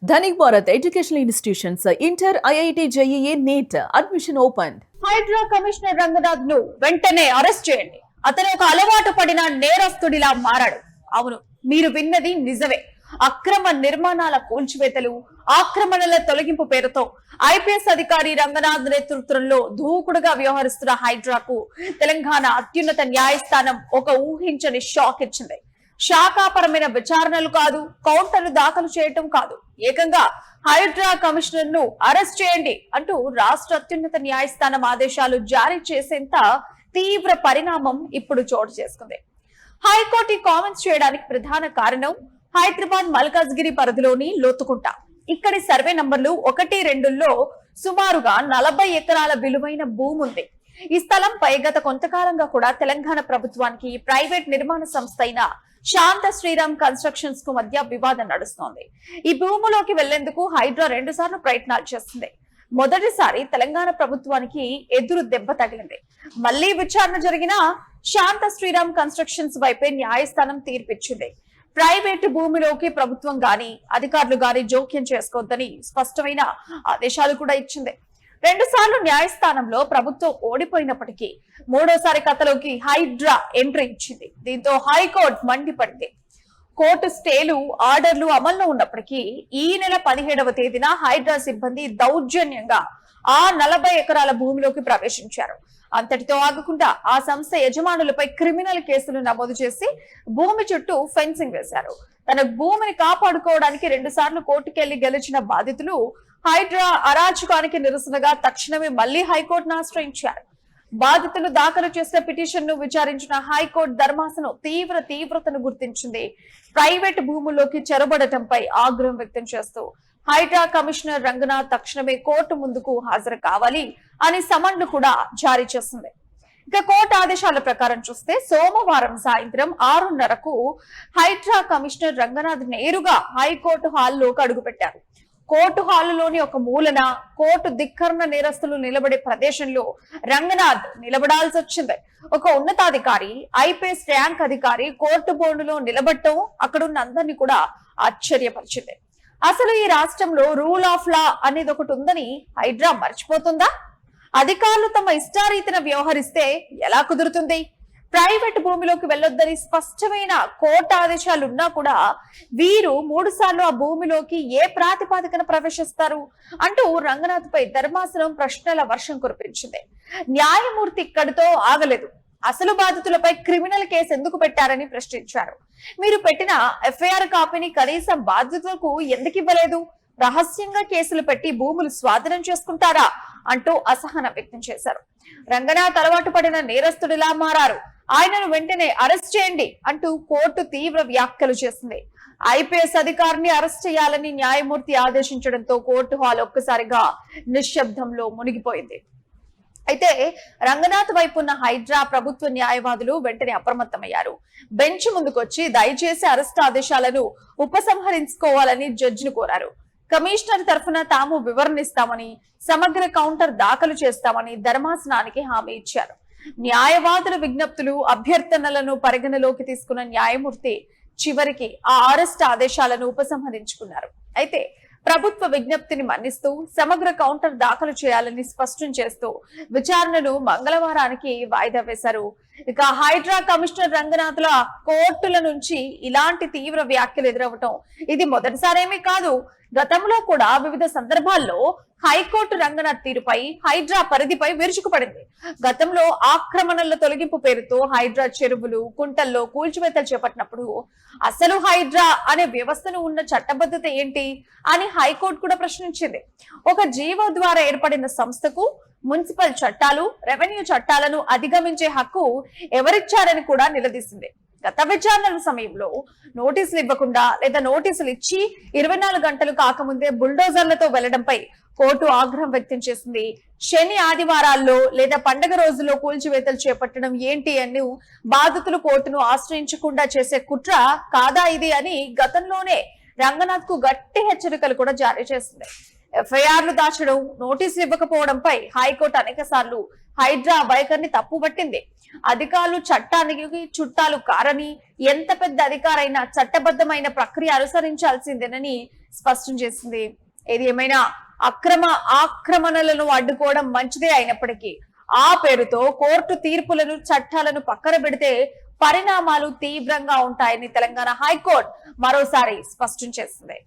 Dhanik Bharat Educational Institutions, Inter, IIT, JEE, NEET, admission opened. Hydraa commissioner Ranganath ను వెంటనే arrest చేయండి. అతను ఒక అలవాటు పడిన నేరస్తుడిలా మారాడు. అవును, మీరు విన్నది నిజమే. అక్రమ నిర్మాణాల కూల్చివేతలు, ఆక్రమణల తొలగింపు పేరుతో ఐపీఎస్ అధికారి రంగనాథ్ నేతృత్వంలో దూకుడుగా వ్యవహరిస్తున్న హైడ్రాకు తెలంగాణ అత్యున్నత న్యాయస్థానం ఒక ఊహించని షాక్ ఇచ్చింది. శాఖాపరమైన విచారణలు కాదు, కౌంటర్లు దాఖలు చేయటం కాదు, ఏకంగా హైడ్రా కమిషనర్ ను అరెస్ట్ చేయండి అంటూ రాష్ట్ర అత్యున్నత న్యాయస్థానం ఆదేశాలు జారీ చేసేంత తీవ్ర పరిణామం ఇప్పుడు చోటు చేసుకుంది. హైకోర్టు కామెంట్స్ చేయడానికి ప్రధాన కారణం హైదరాబాద్ మల్కాజ్గిరి పరిధిలోని లోతుకుంట. ఇక్కడి సర్వే నంబర్లు 1-2లో సుమారుగా 40 ఎకరాల విలువైన భూమి ఉంది. ఈ స్థలంపై గత కొంతకాలంగా కూడా తెలంగాణ ప్రభుత్వానికి ప్రైవేట్ నిర్మాణ సంస్థ అయిన శాంత శ్రీరామ్ కన్స్ట్రక్షన్స్ కు మధ్య వివాదం నడుస్తోంది. ఈ భూమిలోకి వెళ్లేందుకు హైడ్రా 2 సార్లు ప్రయత్నాలు చేస్తుంది. మొదటిసారి తెలంగాణ ప్రభుత్వానికి ఎదురు దెబ్బ తగిలింది. మళ్లీ విచారణ జరిగిన శాంత శ్రీరామ్ కన్స్ట్రక్షన్స్ వైపే న్యాయస్థానం తీర్పిచ్చింది. ప్రైవేటు భూమిలోకి ప్రభుత్వం గాని అధికారులు గాని జోక్యం చేసుకోవద్దని స్పష్టమైన ఆదేశాలు కూడా ఇచ్చింది. 2 సార్లు న్యాయస్థానంలో ప్రభుత్వం ఓడిపోయినప్పటికీ మూడోసారి కథలోకి హైడ్రా ఎంట్రీ ఇచ్చింది. దీంతో హైకోర్టు మండిపడింది. కోర్టు స్టేలు, ఆర్డర్లు అమల్లో ఉన్నప్పటికీ ఈ నెల 17వ తేదీన హైడ్రా సిబ్బంది దౌర్జన్యంగా ఆ 40 ఎకరాల భూమిలోకి ప్రవేశించారు. అంతటితో ఆగకుండా ఆ సంస్థ యజమానులపై క్రిమినల్ కేసులు నమోదు చేసి భూమి చుట్టూ ఫెన్సింగ్ వేశారు. తన భూమిని కాపాడుకోవడానికి 2 సార్లు కోర్టుకెళ్లి గెలిచిన బాధితులు హైడ్రా అరాచకానికి నిరసనగా తక్షణమే మళ్లీ హైకోర్టును ఆశ్రయించారు. బాధితులు దాఖలు చేసిన పిటిషన్ ను విచారించిన హైకోర్టు ధర్మాసనం తీవ్రతను గుర్తించింది. ప్రైవేట్ భూముల్లోకి చొరబడటంపై ఆగ్రహం వ్యక్తం చేస్తూ హైడ్రా కమిషనర్ రంగనాథ్ తక్షణమే కోర్టు ముందుకు హాజరు కావాలి అని సమన్లు కూడా జారీ చేసింది. ఇక కోర్టు ఆదేశాల ప్రకారం చూస్తే సోమవారం సాయంత్రం 6:30కు హైడ్రా కమిషనర్ రంగనాథ్ నేరుగా హైకోర్టు హాల్లోకి అడుగుపెట్టారు. కోర్టు హాలులోని ఒక మూలన కోర్టు ధిక్కరణ నేరస్తులు నిలబడే ప్రదేశంలో రంగనాథ్ నిలబడాల్సి వచ్చింది. ఒక ఉన్నతాధికారి, ఐపీఎస్ ర్యాంక్ అధికారి కోర్టు బోర్డులో నిలబడటం అక్కడున్న అందరినీ కూడా ఆశ్చర్యపరిచింది. అసలు ఈ రాష్ట్రంలో రూల్ ఆఫ్ లా అనేది ఒకటి ఉందని హైడ్రా మర్చిపోతుందా? అధికారులు తమ ఇష్టారీతిన వ్యవహరిస్తే ఎలా కుదురుతుంది? ప్రైవేట్ భూమిలోకి వెళ్లొద్దని స్పష్టమైన కోర్టు ఆదేశాలున్నా కూడా వీరు 3 సార్లు ఆ భూమిలోకి ఏ ప్రాతిపాదికన ప్రవేశిస్తారు అంటూ రంగనాథ్ పై ధర్మాసనం ప్రశ్నల వర్షం కురిపించింది. న్యాయమూర్తి ఇక్కడితో ఆగలేదు. అసలు బాధితులపై క్రిమినల్ కేసు ఎందుకు పెట్టారని ప్రశ్నించారు. మీరు పెట్టిన ఎఫ్ఐఆర్ కాపీని కనీసం బాధితులకు ఎందుకు ఇవ్వలేదు? రహస్యంగా కేసులు పెట్టి భూములు స్వాధీనం చేసుకుంటారా అంటూ అసహనం వ్యక్తం చేశారు. రంగనాథ్ అలవాటు పడిన నేరస్తుడిలా మారారు, ఆయనను వెంటనే అరెస్ట్ చేయండి అంటూ కోర్టు తీవ్ర వ్యాఖ్యలు చేసింది. ఐపీఎస్ అధికారిని అరెస్ట్ చేయాలని న్యాయమూర్తి ఆదేశించడంతో కోర్టు హాల్ ఒక్కసారిగా నిశ్శబ్దంలో మునిగిపోయింది. అయితే రంగనాథ్ వైపు ఉన్న హైడ్రా ప్రభుత్వ న్యాయవాదులు వెంటనే అప్రమత్తమయ్యారు. బెంచ్ ముందుకొచ్చి దయచేసి అరెస్ట్ ఆదేశాలను ఉపసంహరించుకోవాలని జడ్జిని కోరారు. కమిషనర్ తరఫున తాము వివరణిస్తామని, సమగ్ర కౌంటర్ దాఖలు చేస్తామని ధర్మాసనానికి హామీ ఇచ్చారు. న్యాయవాదుల విజ్ఞప్తులు, అభ్యర్థనలను పరిగణలోకి తీసుకున్న న్యాయమూర్తి చివరికి ఆ అరెస్ట్ ఆదేశాలను ఉపసంహరించుకున్నారు. అయితే ప్రభుత్వ విజ్ఞప్తిని మన్నిస్తూ సమగ్ర కౌంటర్ దాఖలు చేయాలని స్పష్టం చేస్తూ విచారణను మంగళవారానికి వాయిదా వేశారు. ఇక హైడ్రా కమిషనర్ రంగనాథ్ల కోర్టుల నుంచి ఇలాంటి తీవ్ర వ్యాఖ్యలు ఎదురవటం ఇది మొదటిసారేమీ కాదు. గతంలో కూడా వివిధ సందర్భాల్లో హైకోర్టు రంగనాథ్ తీరుపై, హైడ్రా పరిధిపై విరుచుకుపడింది. గతంలో ఆక్రమణల తొలగింపు పేరుతో హైడ్రా చెరువులు, కుంటల్లో కూల్చివేతలు చేపట్టినప్పుడు అసలు హైడ్రా అనే వ్యవస్థను ఉన్న చట్టబద్ధత ఏంటి అని హైకోర్టు కూడా ప్రశ్నించింది. ఒక జీవో ద్వారా ఏర్పడిన సంస్థకు మున్సిపల్ చట్టాలు, రెవెన్యూ చట్టాలను అధిగమించే హక్కు ఎవరిచ్చారని కూడా నిలదీసింది. గత విచారణల సమయంలో నోటీసులు ఇవ్వకుండా లేదా నోటీసులు ఇచ్చి 24 గంటలు కాకముందే బుల్డోజర్లతో వెళ్లడంపై కోర్టు ఆగ్రహం వ్యక్తం చేసింది. శని, ఆదివారాల్లో లేదా పండగ రోజుల్లో కూల్చివేతలు చేపట్టడం ఏంటి అని బాధితులు కోర్టును ఆశ్రయించకుండా చేసే కుట్ర కాదా ఇది అని గతంలోనే రంగనాథ్ కు గట్టి హెచ్చరికలు కూడా జారీ చేసింది. ఎఫ్ఐఆర్లు దాచడం, నోటీసులు ఇవ్వకపోవడంపై హైకోర్టు అనేక సార్లు హైడ్రా వైఖరిని తప్పుపట్టింది. అధికారులు చట్టానికి చుట్టాలు కారని, ఎంత పెద్ద అధికారైనా చట్టబద్ధమైన ప్రక్రియ అనుసరించాల్సిందేనని స్పష్టం చేసింది. ఏది ఏమైనా ఆక్రమణలను అడ్డుకోవడం మంచిదే అయినప్పటికీ ఆ పేరుతో కోర్టు తీర్పులను చట్టాలను పక్కన పెడితే పరిణామాలు తీవ్రంగా ఉంటాయని తెలంగాణ హైకోర్టు మరోసారి స్పష్టం చేసింది.